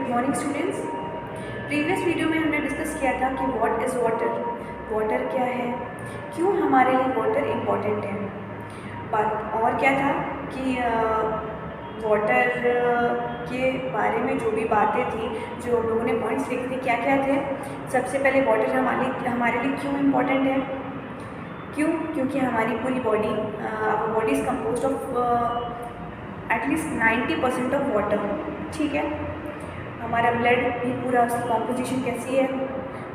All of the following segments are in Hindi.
Good morning students. Previous video में हमने डिस्कस किया था कि व्हाट इज़ वाटर, वाटर क्या है, क्यों हमारे लिए वाटर इम्पॉर्टेंट है। बात और क्या था कि वाटर के बारे में जो भी बातें थी, जो हम लोगों ने पॉइंट्स लिखे थे, क्या क्या थे। सबसे पहले वाटर हमारे लिए क्यों इम्पॉर्टेंट है, क्यों, क्योंकि हमारी पूरी body body is compose of at least 90% of water. ठीक है, हमारा ब्लड भी पूरा उसकी कॉम्पोजिशन कैसी है,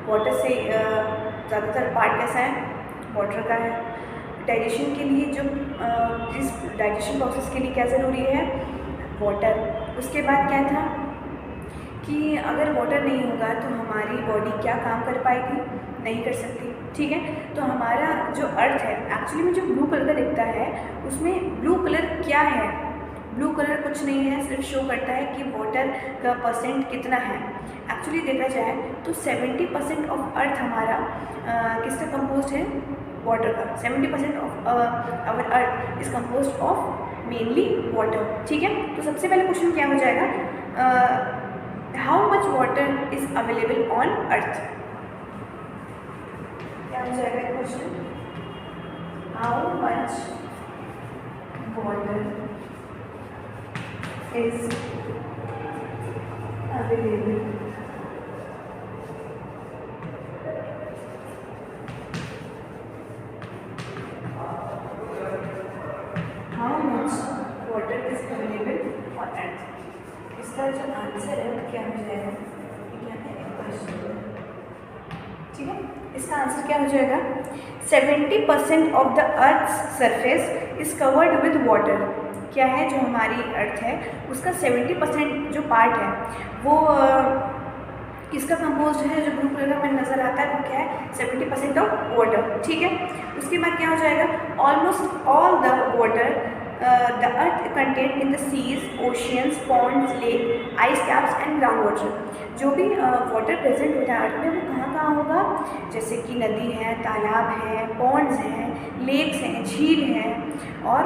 वाटर से ज़्यादातर पार्ट कैसा है, वाटर का है। डाइजेशन के लिए जो इस डाइजेशन प्रोसेस के लिए क्या ज़रूरी है, वाटर। उसके बाद क्या था कि अगर वाटर नहीं होगा तो हमारी बॉडी क्या काम कर पाएगी, नहीं कर सकती। ठीक है, तो हमारा जो अर्थ है एक्चुअली में जो ब्लू कलर का दिखता है, उसमें ब्लू कलर क्या है, ब्लू कलर कुछ नहीं है, सिर्फ शो करता है कि वाटर का परसेंट कितना है। एक्चुअली देखा जाए तो 70% ऑफ अर्थ हमारा किसका कंपोज है, वाटर का। 70% of our earth is compose of mainly water. ठीक है, तो सबसे पहले क्वेश्चन क्या हो जाएगा, how much water is available on earth. क्या हो जाएगा question, how much water is available how much water is available on earth। इसका जो आंसर है वो क्या हो जाएगा, क्या है क्वेश्चन। ठीक है, इसका आंसर क्या हो जाएगा, 70% of the earth surface is covered with water. क्या है, जो हमारी अर्थ है उसका 70% जो पार्ट है वो किसका कंपोज है, जो ब्लू कलर में नज़र आता है वो क्या है, 70% ऑफ वाटर। ठीक है, उसके बाद क्या हो जाएगा, almost all the water the earth contain in the seas, oceans, ponds, lake, ice caps and ground water. जो भी वाटर प्रेजेंट होता है अर्थ में वो कहाँ कहाँ होगा, जैसे कि नदी है, तालाब है, पॉन्ड्स हैं, लेक्स हैं, झील हैं, और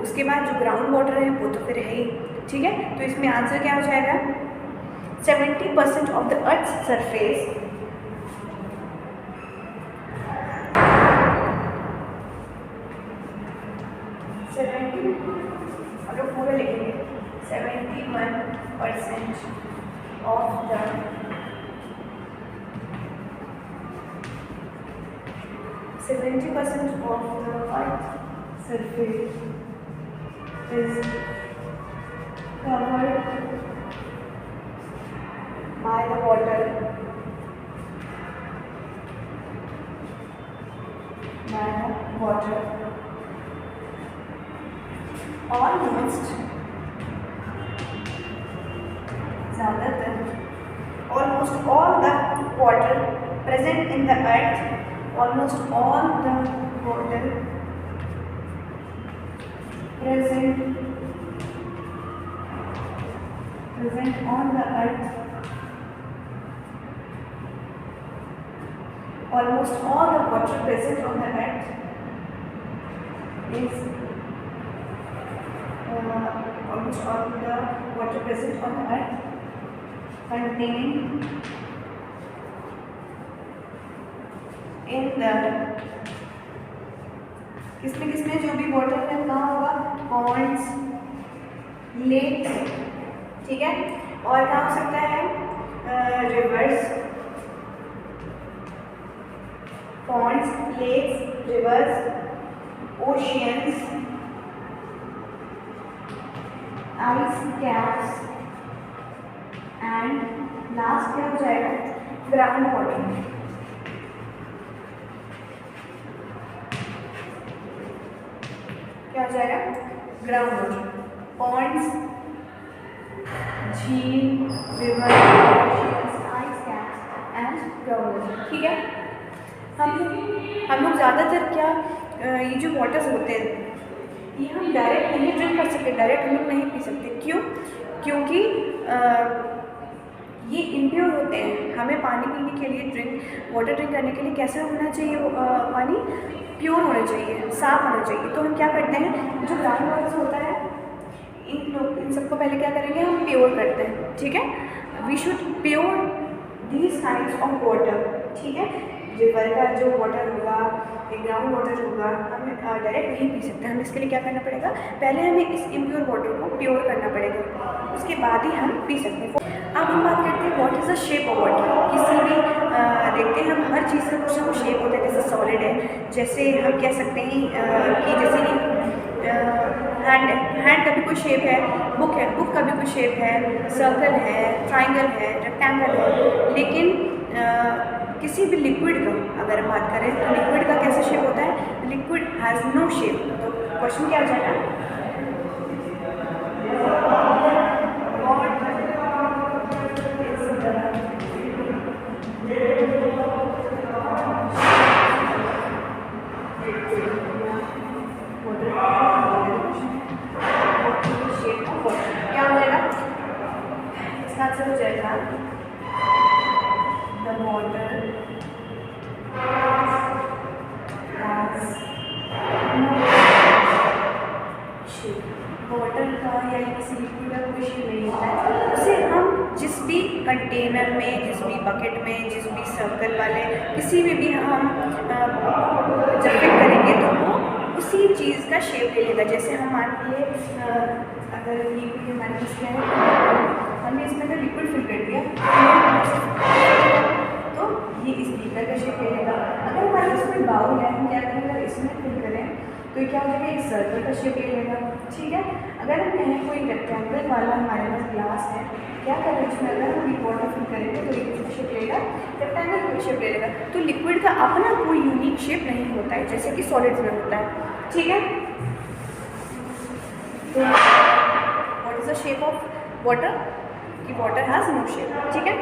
उसके बाद जो ग्राउंड वाटर है वो तो फिर है ही। ठीक है, तो इसमें आंसर क्या हो जाएगा, 70% ऑफ द अर्थ सरफेस अगर पूरा लिखेंगे 71% of the 70% of the earth surface is covered by the water, almost ज़्यादातर almost all the water present in the earth, almost all the water present on the earth, almost all the water present on the earth is almost all the water present on the earth contained in the किसमें जो भी वाटर है कहाँ होगा, पॉन्ड्स, लेक्स। ठीक है, और कहाँ हो सकता है, rivers, ponds, lakes, rivers, oceans, ice caps and last क्या हो जाएगा, ग्राउंड वाटर। क्या हो जाएगा, ग्राउंड वाटर, पॉन्ड्स, झील, river, ice caps and ground water. ठीक है, हम लोग ज़्यादातर क्या ये जो वाटर्स होते हैं ये हम डायरेक्ट नहीं ड्रिंक कर सकते, डायरेक्ट हम लोग नहीं पी सकते। क्यों, क्योंकि ये इम्प्योर होते हैं। हमें पानी पीने के लिए वाटर ड्रिंक करने के लिए कैसा होना चाहिए, पानी प्योर होना चाहिए, साफ होना चाहिए। तो हम क्या करते हैं, जो ग्राउंड वाटर होता है इन सबको पहले क्या करेंगे, हम प्योर करते हैं। ठीक है, we should pure these kinds of water, ठीक है। रिवर का जो वाटर होगा, ग्राउंड वाटर होगा, हम डायरेक्ट नहीं पी सकते। हमें इसके लिए क्या करना पड़ेगा, पहले हमें इस इम्प्योर वाटर को प्योर करना पड़ेगा, उसके बाद ही हम पी सकते हैं। अब हम बात करते हैं what is the shape of water. किसी भी देखते हैं हम हर चीज़ का कुछ ना कुछ शेप होता है, जैसे सॉलिड है, जैसे हम कह सकते हैं कि जैसे हैंड का भी कोई शेप है, बुक है, बुक का भी कोई शेप है, सर्कल है, ट्राइंगल है, रेक्टेंगल है। लेकिन किसी भी लिक्विड का अगर हम बात करें तो लिक्विड का कैसा शेप होता है, लिक्विड हैज़ नो शेप। तो क्वेश्चन क्या आ जाएगा, क्या हो जाएगा, इसका आंसर हो जाएगा द वाटर वाटर का या किसी लिक्विड का कोई शेप नहीं होता है। उसे हम जिस भी कंटेनर में, जिस भी बकेट में, जिस भी सर्कल वाले किसी में भी हम जब फिट करेंगे तो वो उसी चीज़ का शेप ले लेगा। जैसे हम मान लीजिए अगर ये कोई हमारे पास क्या है, हमने इसमें अगर लिक्विड फिल कर दिया तो ये इस बीकर का शेप ले लेगा। अगर हमारे पास कोई बाउल है, हम क्या करेंगे, इसमें फिल करें तो ये क्या हो जाएगा, एक सर्कल का शेप ले लेगा, ठीक है। अगर हम कहें कोई रेक्टेंगल वाला हमारे पास ग्लास है, क्या करें उसमें अगर हम वाटर फिल करेंगे तो ये किसका शेप लेगा, रेक्टेंगल का शेप ले लेगा। तो लिक्विड का अपना कोई यूनिक शेप नहीं होता है, जैसे कि सॉलिड्स में होता है, ठीक है। तो what is the shape of water, कि वाटर हैज़ नो शेप, ठीक है।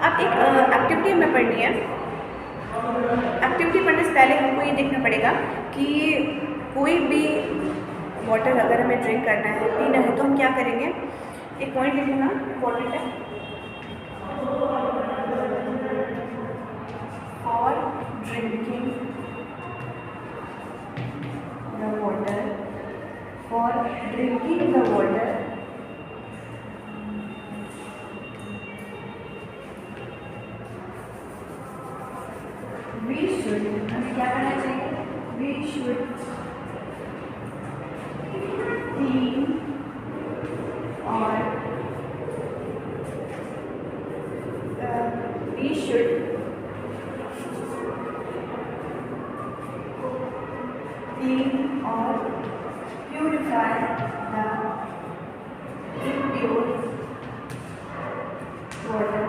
अब एक एक्टिविटी हमें पढ़नी है। एक्टिविटी पढ़ने से पहले हमको ये देखना पड़ेगा कि कोई भी वाटर अगर हमें ड्रिंक करना है, पीना है, तो हम क्या करेंगे, एक पॉइंट लिख लेना इम्पॉर्टेंट है, for drinking the water, for drinking the water we should, हमें क्या करना चाहिए, we should clean or we should clean or purify the impure water.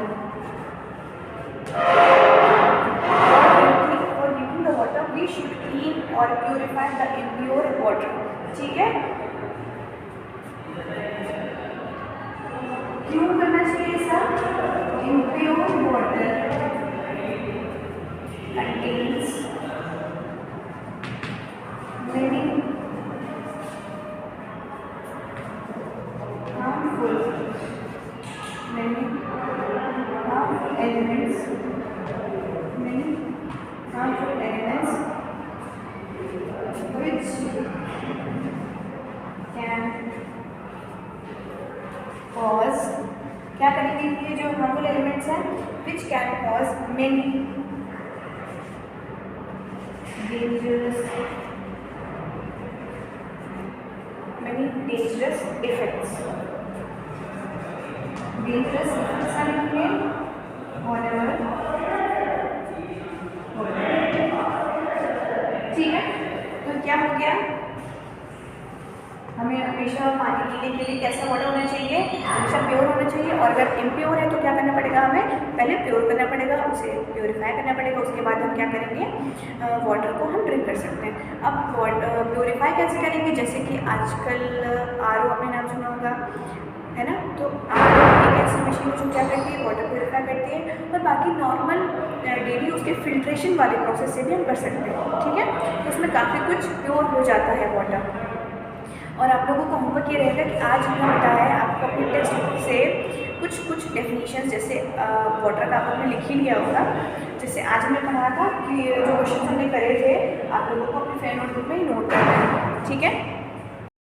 For drinking the water, we should clean or purify the impure water. ठीक है, क्यों करना चाहिए sir, impure water contains many harmful elements, which can cause, क्या करेंगे, ये जो हार्मफुल एलिमेंट्स हैं, which can cause many dangerous effects. Dangerous effects are included whatever, ठीक है। तो क्या हो गया, हमें हमेशा पानी पीने के लिए कैसा वाटर होना चाहिए, हमेशा प्योर होना चाहिए। और अगर इम्प्योर है तो क्या करना पड़ेगा, हमें पहले प्योर करना पड़ेगा, उसे प्योरीफाई करना पड़ेगा, उसके बाद हम क्या करेंगे, वाटर को हम ड्रिंक कर सकते हैं। अब प्योरीफाई कैसे करेंगे, जैसे कि आजकल RO आपने नाम सुना होगा, है ना। तो RO एक ऐसी मशीन जो क्या करती है, वाटर प्योरीफाई करती है, और बाकी नॉर्मल डेली उसके फिल्ट्रेशन वाले प्रोसेस से भी हम कर सकते हैं, ठीक है। तो उसमें काफ़ी कुछ प्योर हो जाता है वाटर। और आप लोगों का होमवर्क ये रहेगा कि आज हमने बताया है आपको अपने टेक्स्ट बुक से कुछ डेफिनेशन, जैसे वाटर का आपने लिख ही लिया होगा, जैसे आज हमने पढ़ा था कि जो क्वेश्चन हमने करे थे आप लोगों को अपने फेयर नोटबुक में ही नोट करना है, ठीक है।